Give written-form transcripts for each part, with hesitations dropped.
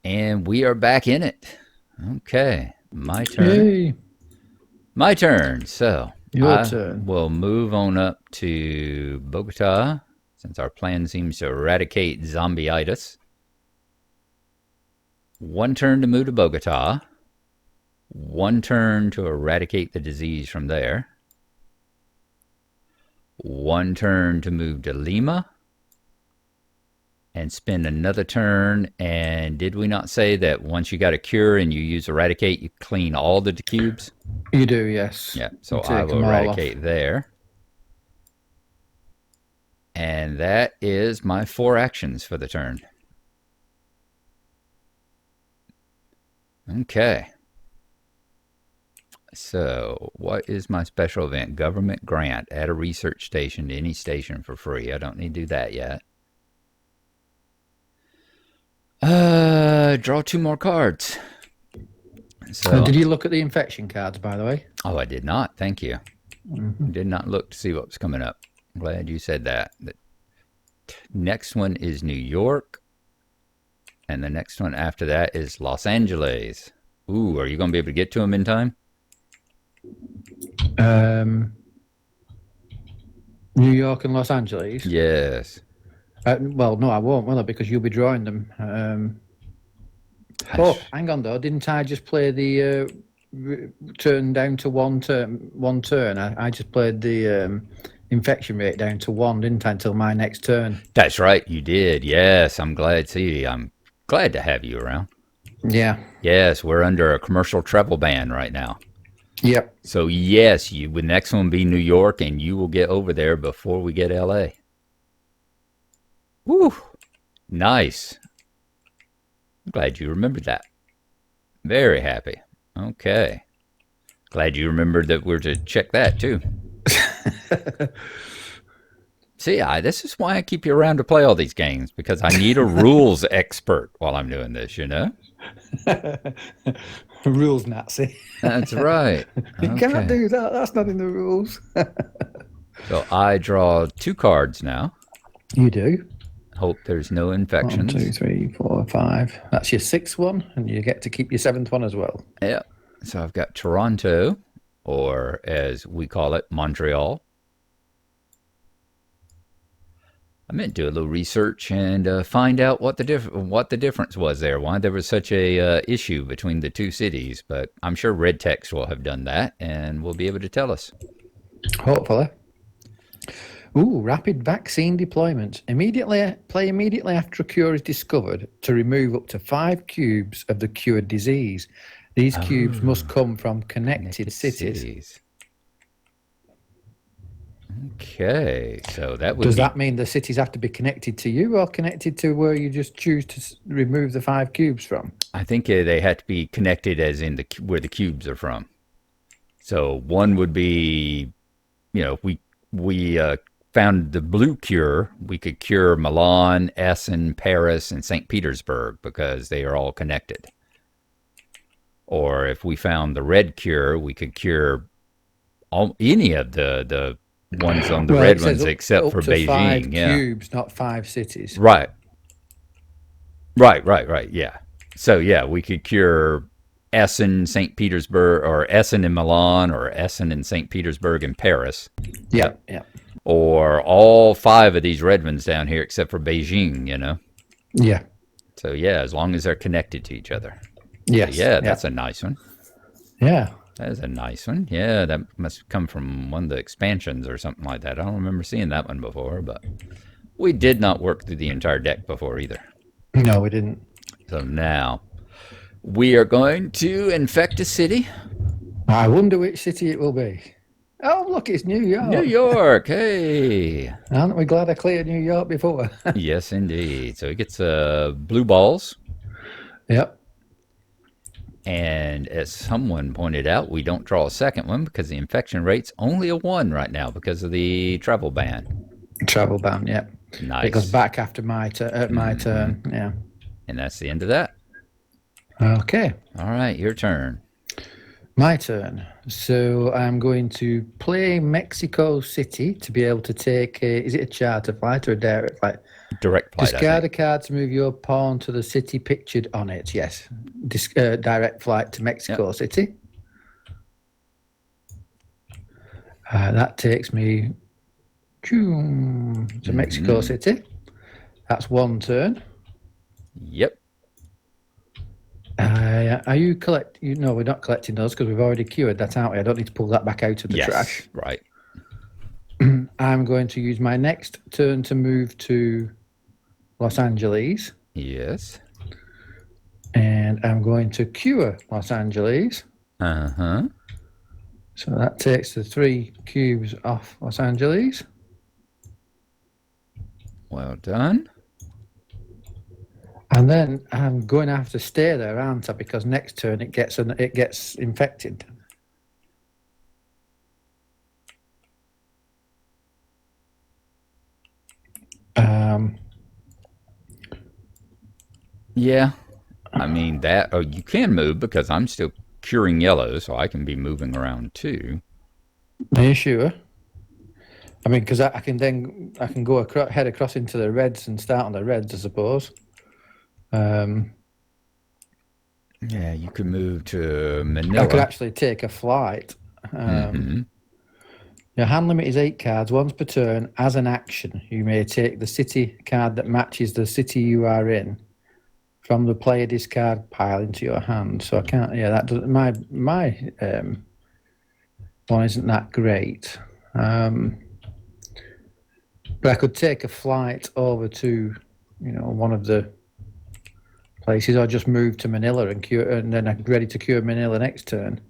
And we are back in it. Okay, my turn. Yay. My turn. So Your I turn. will move on up to Bogota since our plan seems to eradicate Zombicitis. One turn to move to Bogota. One turn to eradicate the disease from there. One turn to move to Lima. And spend another turn. And did we not say that once you got a cure and you use eradicate, you clean all the cubes? You do, yes. Yeah, You so I take will them all off. eradicate there. And that is my 4 actions for the turn. Okay. So, what is my special event? Government grant. Add a research station to any station for free. I don't need to do that yet. Draw 2 more cards. So, Did you look at the infection cards, by the way? oh, I did not. Thank you. Did not look to see what was coming up. I'm glad you said that. The next one is New York. And the next one after that is Los Angeles. Ooh, are you going to be able to get to them in time? New York and Los Angeles? Yes. Well, no, I won't, will I? Because you'll be drawing them. Oh, hang on, though. Didn't I just play the turn down to one turn? I just played the infection rate down to 1, didn't I, until my next turn? That's right, you did. Yes, I'm glad. See, I'm glad to have you around. Yeah. Yes, we're under a commercial travel ban right now. Yep. So yes, the next one will be New York, and you will get over there before we get LA. Woo, nice. I'm glad you remembered that. Very happy. Okay. Glad you remembered that we're to check that too. See, this is why I keep you around to play all these games, because I need a rules expert while I'm doing this, you know? Rules Nazi. That's right. You can't do that. That's not in the rules. So I draw 2 cards now. You do. Hope there's no 1, infections. 2, 3, 4, 5. That's your 6th one, and you get to keep your 7th one as well. Yeah. So I've got Toronto, or as we call it, Montreal. I meant to do a little research and find out what the difference was there, why there was such a issue between the 2 cities. But I'm sure Red Text will have done that and will be able to tell us. Hopefully. Ooh, rapid vaccine deployment. Play immediately after a cure is discovered to remove up to 5 cubes of the cured disease. These cubes must come from connected cities. Okay, so that would Does that mean the cities have to be connected to you or connected to where you just choose to remove the 5 cubes from? I think they have to be connected as in where the cubes are from. So one would be, if we found the blue cure, we could cure Milan, Essen, Paris, and St. Petersburg because they are all connected. Or if we found the red cure, we could cure any of the ones on the red ones except for Beijing. 5 cubes, not 5 cities. Right. Yeah. So yeah, we could cure Essen, St. Petersburg, or Essen and Milan, or Essen and St. Petersburg and Paris. Yeah. Or all 5 of these red ones down here except for Beijing, Yeah. So yeah, as long as they're connected to each other. Yes. So, yeah, that's a nice one. Yeah. That is a nice one. Yeah, that must come from one of the expansions or something like that. I don't remember seeing that one before, but we did not work through the entire deck before either. No, we didn't. So now we are going to infect a city. I wonder which city it will be. Oh, look, it's New York. New York, hey. Aren't we glad I cleared New York before? Yes, indeed. So he gets blue balls. Yep. And as someone pointed out, we don't draw a second one because the infection rate's only a 1 right now because of the travel ban. Travel ban, yep. Nice. It goes back after my turn, yeah. And that's the end of that. Okay. All right, your turn. My turn. So I'm going to play Mexico City to be able to take is it a charter flight or a direct flight? Direct flight, I Discard think. a card to move your pawn to the city pictured on it. Yes. Direct flight to Yep. Mexico City. That takes me to Mexico City. That's one turn. Yep. Are you No, we're not collecting those because we've already cured that, aren't we? I don't need to pull that back out of the trash. Right. I'm going to use my next turn to move to Los Angeles. Yes. And I'm going to cure Los Angeles. Uh-huh. So that takes the 3 cubes off Los Angeles. Well done. And then I'm going to have to stay there, aren't I? Because next turn it gets infected. Yeah. I mean that. Oh, you can move because I'm still curing yellow, so I can be moving around too. Are you sure? I mean, because I can go head across into the reds and start on the reds, I suppose. Yeah, you could move to Manila. I could actually take a flight. Your hand limit is 8 cards, once per turn. As an action, you may take the city card that matches the city you are in from the player discard pile into your hand. So I can't. Yeah, that doesn't. My one isn't that great. But I could take a flight over to, one of the places, or just move to Manila and cure, and then I'm ready to cure Manila next turn.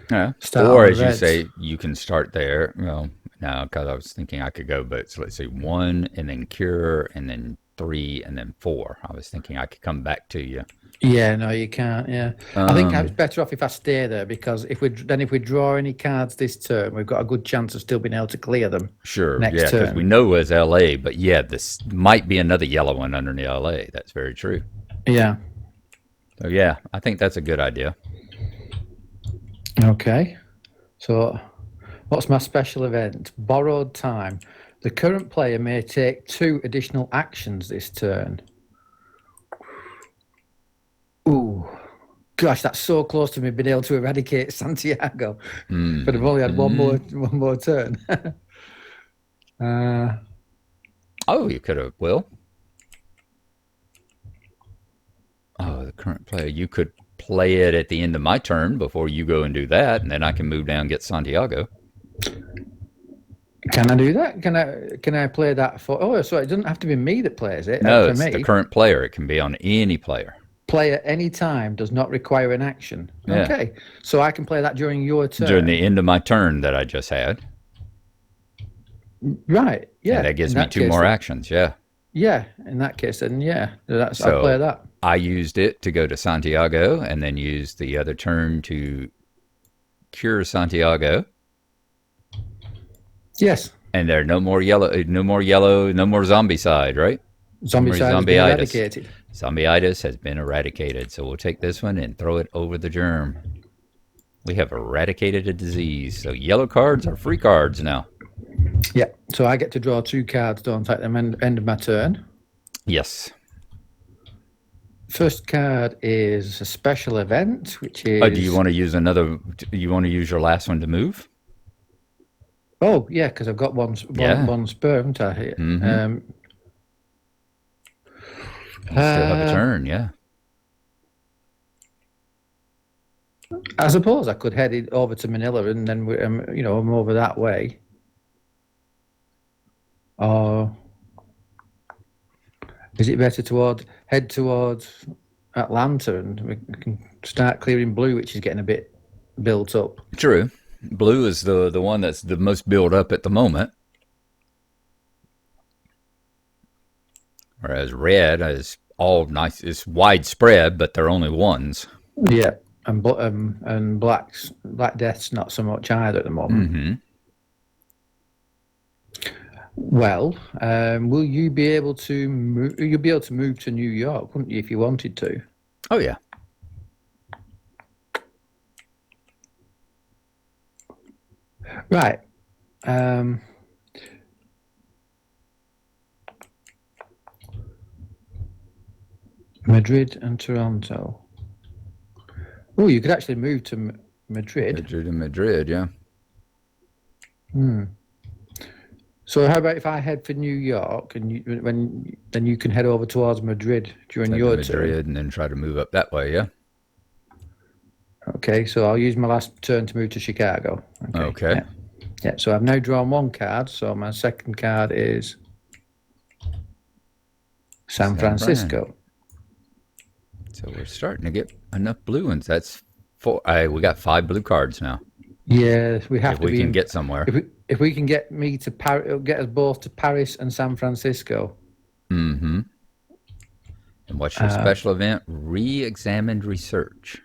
Yeah. Start Or on as the you reds. say, you can start there. Well, no, because I was thinking I could go, but so let's see, 1 and then cure and then 3 and then 4. I was thinking I could come back to you. Yeah, no, you can't. Yeah, I think it's better off if I stay there, because if we draw any cards this turn, we've got a good chance of still being able to clear them. Sure, Next yeah, because we turn. know it's LA, but yeah, this might be another yellow one underneath LA. That's very true. Yeah. So yeah, I think that's a good idea. Okay. So, what's my special event? Borrowed time. The current player may take 2 additional actions this turn. Ooh. Gosh, that's so close to me being able to eradicate Santiago. But I've only had one more turn. Oh, you could have, Will. Oh, the current player. You could play it at the end of my turn before you go and do that, and then I can move down and get Santiago. Can I do that? Can I play that for? Oh, so it doesn't have to be me that plays it. No, For it's the me, current player. It can be on any player. play at any time does not require an action. Yeah. Okay, so I can play that during your turn. During the end of my turn that I just had. Right. Yeah. And that gives me 2 more actions. Yeah. Yeah. In that case, then I'll So play that. I used it to go to Santiago and then used the other turn to cure Santiago. Yes. And there are no more yellow, no more zombicide, right? Zombicide has been eradicated. Zombicitis has been eradicated. So we'll take this one and throw it over the germ. We have eradicated a disease. So yellow cards are free cards now. Yeah. So I get to draw 2 cards, don't I, at the end of my turn? Yes. First card is a special event, which is. Oh, do you want to use another? You want to use your last one to move? Oh, yeah, because I've got one spur, haven't I? You still have a turn, yeah. I suppose I could head over to Manila and then I'm over that way. Or is it better to head towards Atlanta and we can start clearing blue, which is getting a bit built up? True. Blue is the one that's the most built up at the moment. Whereas red is all nice. It's widespread, but they're only ones. Yeah. And Black Death's not so much either at the moment. Well, will you be able to move? You'll be able to move to New York, wouldn't you, if you wanted to? Oh yeah. Right. Madrid and Toronto. Oh, you could actually move to Madrid. Madrid and Madrid, yeah. So how about if I head for New York, and then you can head over towards Madrid during Head to your Madrid turn. and then try to move up that way, yeah. Okay, so I'll use my last turn to move to Chicago. Okay. Yeah. Yeah, so I've now drawn one card. So my second card is San Francisco. So we're starting to get enough blue ones. That's four. We got 5 blue cards now. Yeah, we have If to we be can get somewhere. If we can get me to Paris, get us both to Paris and San Francisco. Mm-hmm. And what's your special event? Re-examined research.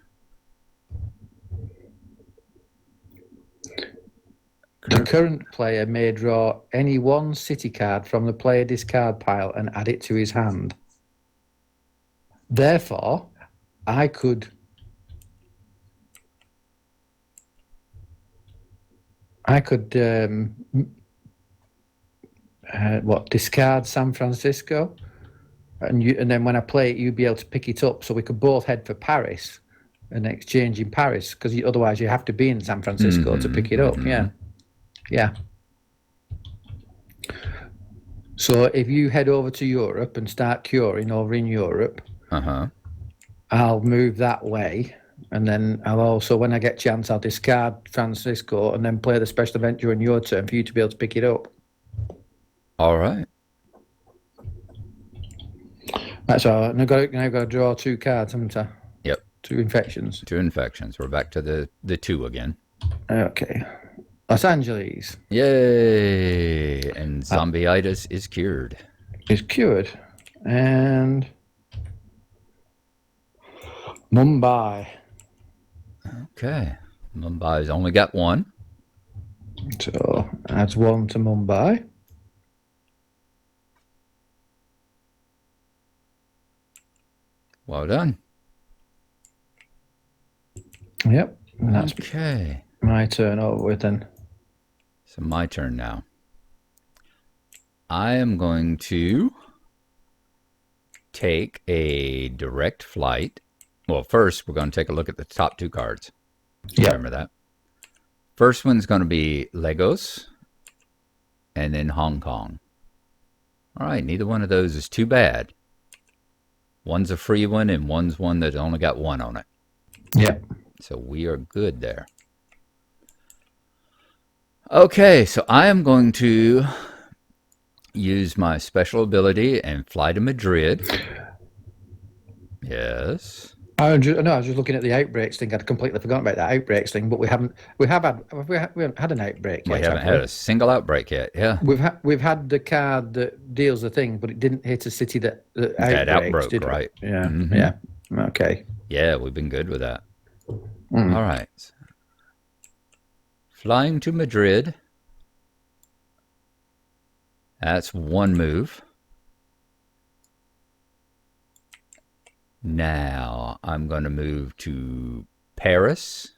The current player may draw any one city card from the player discard pile and add it to his hand. Therefore, I could discard San Francisco, and then when I play it, you'd be able to pick it up, so we could both head for Paris and exchange in Paris, because otherwise you have to be in San Francisco to pick it up. Yeah. So if you head over to Europe and start curing over in Europe, I'll move that way. And then I'll also, when I get a chance, I'll discard Francisco and then play the special event during your turn for you to be able to pick it up. All right. That's all. Now I've got to draw 2 cards, haven't I? Yep. 2 infections. 2 infections. We're back to the 2 again. Okay. Los Angeles. Yay! And Zombicitis is cured. Is cured. And Mumbai. Okay. Mumbai's only got 1. So adds 1 to Mumbai. Well done. Yep. And that's okay. My turn over with then. So my turn now. I am going to take a direct flight. Well, first we're going to take a look at the top 2 cards. Yeah. Remember that. First one's going to be Lagos and then Hong Kong. All right, neither one of those is too bad. One's a free one and one's one that's only got 1 on it. Yeah. So we are good there. Okay, so I am going to use my special ability and fly to Madrid. Yes. I was just looking at the outbreaks thing. I'd completely forgotten about that outbreaks thing, but we haven't had an outbreak yet. We haven't had a single outbreak yet. Yeah. We've had the card that deals the thing, but it didn't hit a city that outbroke, right? Yeah. Yeah. Okay. Yeah, we've been good with that. All right. Flying to Madrid. That's 1 move. Now I'm going to move to Paris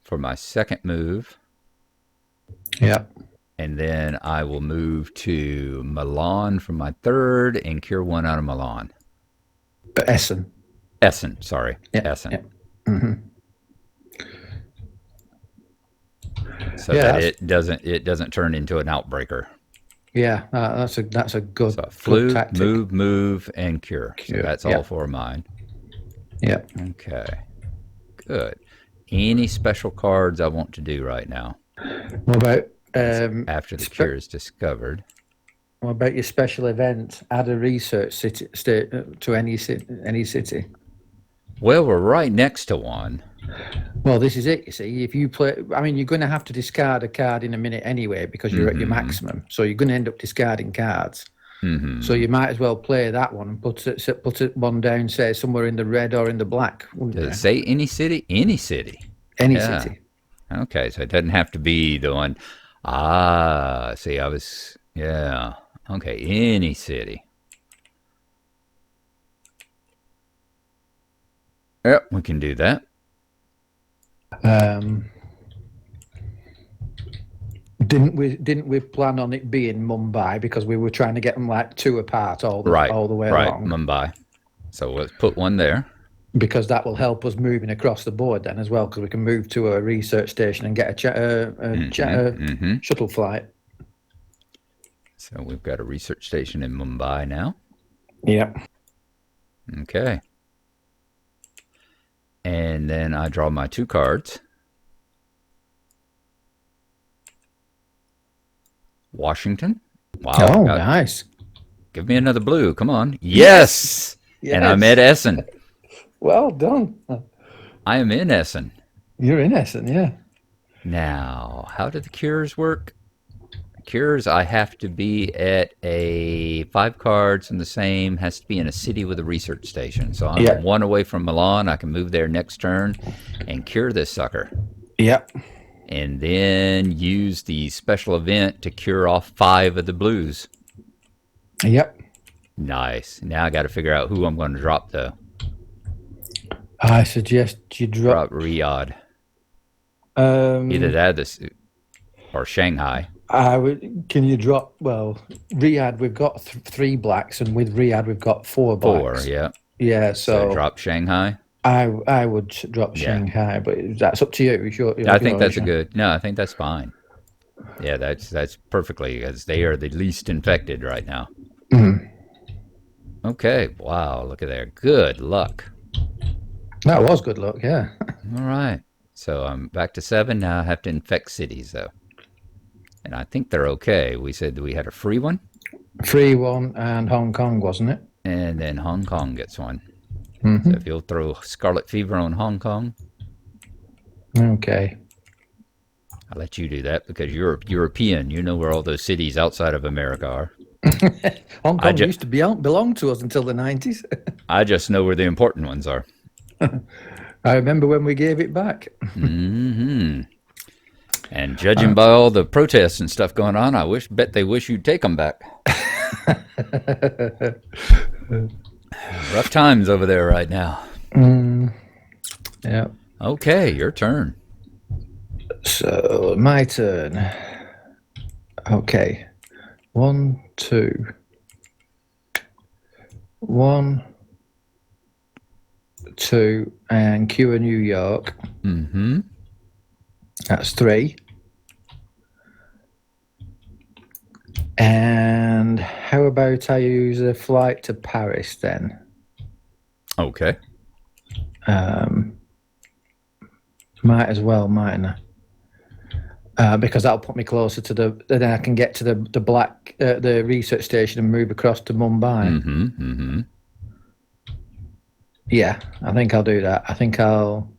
for my second move. Yeah. And then I will move to Milan for my third and cure 1 out of Milan. Essen. Essen, sorry. Yeah. Essen. Yeah. Mm-hmm. So that it doesn't turn into an outbreaker. Yeah, that's a good, so flu, good tactic. move, and cure. So that's all 4 of mine. Yeah. Okay. Good. Any special cards I want to do right now? What about after the cure is discovered? What about your special event? Add a research city to any city. Well, we're right next to one. Well, this is it. You see, if you play, I mean, you're going to have to discard a card in a minute anyway because you're at your maximum. So you're going to end up discarding cards. So you might as well play that one and put it one down, say somewhere in the red or in the black. Does it say any city? Any city. Any city. Okay, so it doesn't have to be the one. See, I was Okay, any city. Yep, we can do Didn't we plan on it being Mumbai because we were trying to get them like 2 apart all the Right, way right, along? Mumbai. So let's put one there. Because that will help us moving across the board then as well, because we can move to a research station and get a shuttle flight. So we've got a research station in Mumbai now. Yep. Okay. And then I draw my 2 cards. Washington. Wow. Oh, nice. Give me another blue. Come on. Yes. And I'm at Essen. Well done. I am in Essen. You're in Essen, yeah. Now, how do the cures work? Cures, I have to be at 5 cards and the same, has to be in a city with a research station. So I'm 1 away from Milan. I can move there next turn and cure this sucker. Yep. And then use the special event to cure off 5 of the blues. Yep. Nice. Now I got to figure out who I'm going to drop, though. I suggest you drop Riyadh. Either that or Shanghai. Can you drop? Well, Riyadh, we've got 3 blacks, and with Riyadh, we've got 4 blacks. 4, yeah. Yeah, so drop Shanghai. I would drop Shanghai, but that's up to you. I think that's I think that's fine. Yeah, that's perfectly, as they are the least infected right now. Mm. Okay, wow, look at there. Good luck. That was good luck, yeah. All right. So I'm back to 7. Now I have to infect cities, though. And I think they're okay. We said that we had a free one? Free one, and Hong Kong, wasn't it? And then Hong Kong gets one. Mm-hmm. So if you'll throw scarlet fever on Hong Kong. Okay. I'll let you do that because you're European. You know where all those cities outside of America are. Hong Kong used to belong to us until the 90s. I just know where the important ones are. I remember when we gave it back. Mm-hmm. And judging by all the protests and stuff going on, bet they wish you'd take them back. Rough times over there right now. Yeah. Okay, your turn. So my turn. Okay. 1, 2. 1, 2, and cure New York. Mm-hmm. That's 3. And how about I use a flight to Paris then? Okay. Might as well, mightn't I? Because that'll put me closer to then I can get to the research station and move across to Mumbai. Mm-hmm. Mm-hmm. Yeah, I think I'll do that. I think I'll.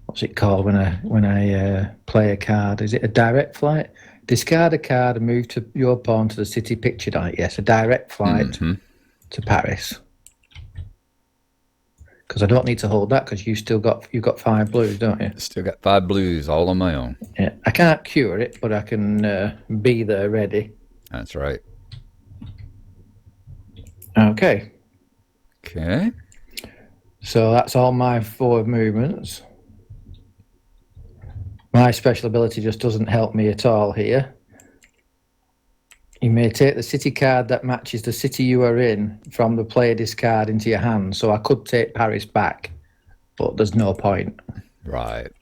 What's it called when I play a card? Is it a direct flight? Discard a card and move to your pawn to the city pictured on it. Yes, a direct flight to Paris. Because I don't need to hold that because you've got 5 blues, don't you? Still got 5 blues all on my own. Yeah, I can't cure it, but I can be there ready. That's right. Okay. Okay. So that's all my 4 movements. My special ability just doesn't help me at all here. You may take the city card that matches the city you are in from the player discard into your hand. So I could take Paris back, but there's no point. Right.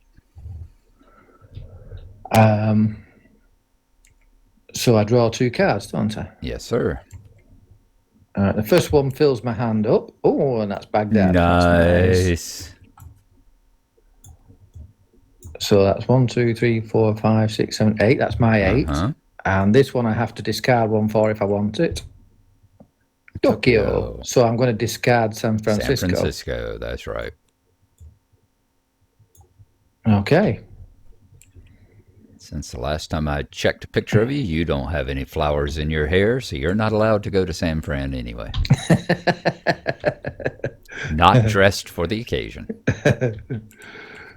So I draw 2 cards, don't I? Yes, sir. The first one fills my hand up. Oh, and that's Baghdad. Nice. That's nice. So that's 1, 2, 3, 4, 5, 6, 7, 8. That's my 8. And this one I have to discard 1 for if I want it. Tokyo. So I'm going to discard San Francisco. San Francisco, that's right. Okay. Since the last time I checked a picture of you, you don't have any flowers in your hair, so you're not allowed to go to San Fran anyway. Not dressed for the occasion.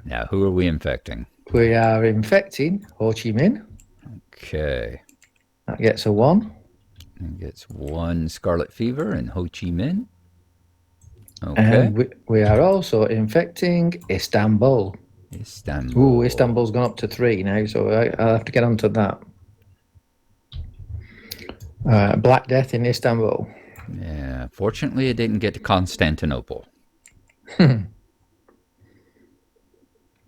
Now, who are we infecting? We are infecting Ho Chi Minh. Okay. That gets a 1. It gets 1 scarlet fever in Ho Chi Minh. Okay. And we are also infecting Istanbul. Istanbul. Ooh, Istanbul's gone up to 3 now, so I'll have to get onto that. Black Death in Istanbul. Yeah. Fortunately, it didn't get to Constantinople. That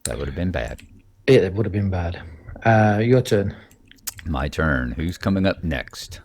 would have been bad. It would have been bad. Your turn. My turn. Who's coming up next?